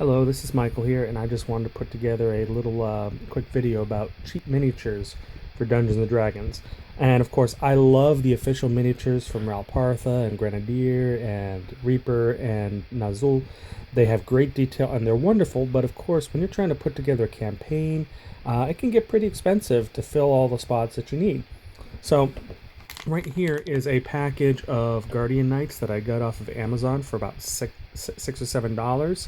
Hello, this is Michael here, and I just wanted to put together a little quick video about cheap miniatures for Dungeons and Dragons. And of course, I love the official miniatures from Ral Partha and Grenadier and Reaper and Nazul. They have great detail and they're wonderful, but of course, when you're trying to put together a campaign, it can get pretty expensive to fill all the spots that you need. So, right here is a package of Guardian Knights that I got off of Amazon for about $6 or $7.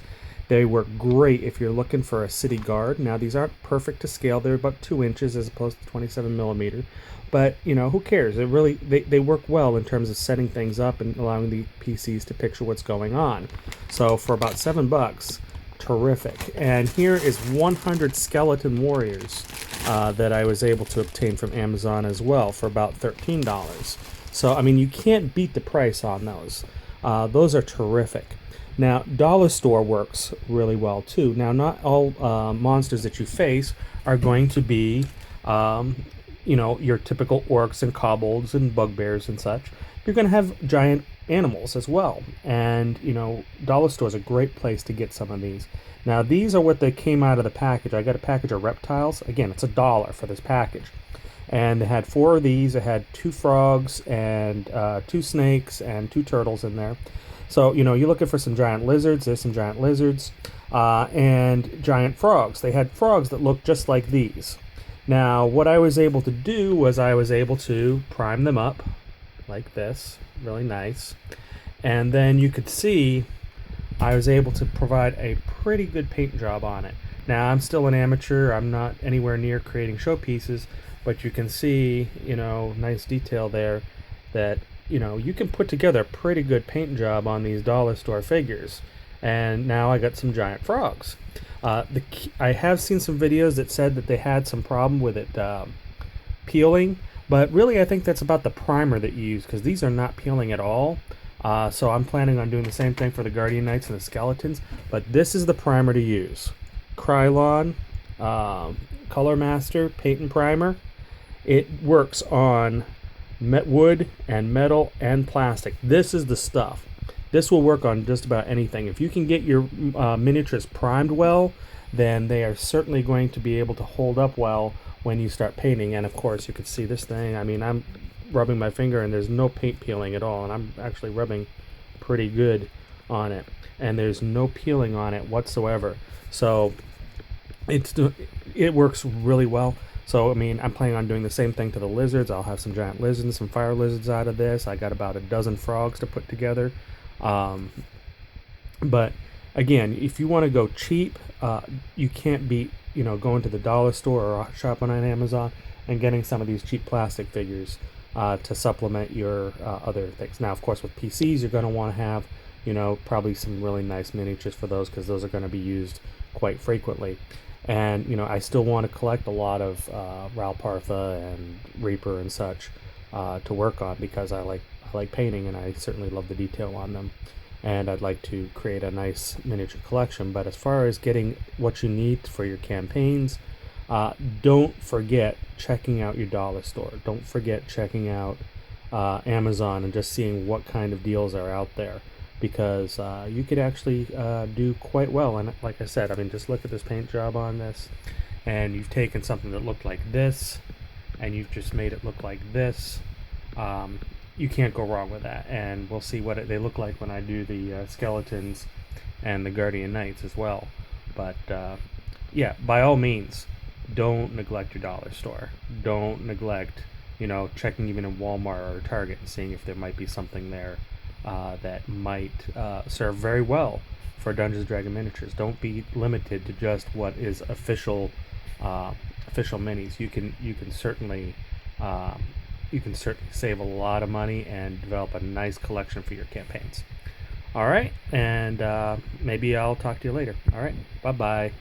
They work great if you're looking for a city guard. Now these aren't perfect to scale; they're about 2 inches as opposed to 27 millimeter. But who cares? They work well in terms of setting things up and allowing the PCs to picture what's going on. So for about $7, terrific. And here is 100 skeleton warriors that I was able to obtain from Amazon as well for about $13. So I mean, you can't beat the price on those. Those are terrific. Now, Dollar Store works really well too. Now, not all monsters that you face are going to be, your typical orcs and kobolds and bugbears and such. You're going to have giant animals as well. And, Dollar Store is a great place to get some of these. Now, these are what they came out of the package. I got a package of reptiles. Again, it's $1 for this package. And they had 4 of these. It had 2 frogs and 2 snakes and 2 turtles in there. So, you're looking for some giant lizards. There's some giant lizards and giant frogs. They had frogs that looked just like these. Now, what I was able to do was I was able to prime them up like this. Really nice. And then you could see I was able to provide a pretty good paint job on it. Now, I'm still an amateur. I'm not anywhere near creating showpieces. But you can see, nice detail there that you can put together a pretty good paint job on these Dollar Store figures. And now I got some giant frogs. I have seen some videos that said that they had some problem with it peeling, but really I think that's about the primer that you use, because these are not peeling at all. So I'm planning on doing the same thing for the Guardian Knights and the Skeletons, but this is the primer to use. Krylon Color Master Paint and Primer. It works on wood and metal and plastic. This is the stuff. This will work on just about anything. If you can get your miniatures primed well, then they are certainly going to be able to hold up well when you start painting. And of course, you can see this thing. I mean, I'm rubbing my finger and there's no paint peeling at all. And I'm actually rubbing pretty good on it. And there's no peeling on it whatsoever. So it works really well. So, I mean, I'm planning on doing the same thing to the lizards. I'll have some giant lizards and some fire lizards out of this. I got about a dozen frogs to put together. But, again, if you want to go cheap, you can't beat, going to the Dollar Store or shopping on Amazon and getting some of these cheap plastic figures to supplement your other things. Now, of course, with PCs, you're going to want to have, probably some really nice miniatures for those, because those are going to be used quite frequently. And I still want to collect a lot of Ral Partha and Reaper and such to work on, because I like painting and I certainly love the detail on them. And I'd like to create a nice miniature collection. But as far as getting what you need for your campaigns, don't forget checking out your Dollar Store. Don't forget checking out Amazon and just seeing what kind of deals are out there. Because you could actually do quite well. And like I said, I mean, just look at this paint job on this, and you've taken something that looked like this and you've just made it look like this. You can't go wrong with that. And we'll see what they look like when I do the Skeletons and the Guardian Knights as well. But yeah, by all means, don't neglect your Dollar Store. Don't neglect checking even in Walmart or Target and seeing if there might be something there that might serve very well for Dungeons & Dragons miniatures. Don't be limited to just what is official minis. You can certainly save a lot of money and develop a nice collection for your campaigns. All right, and maybe I'll talk to you later. All right, bye bye.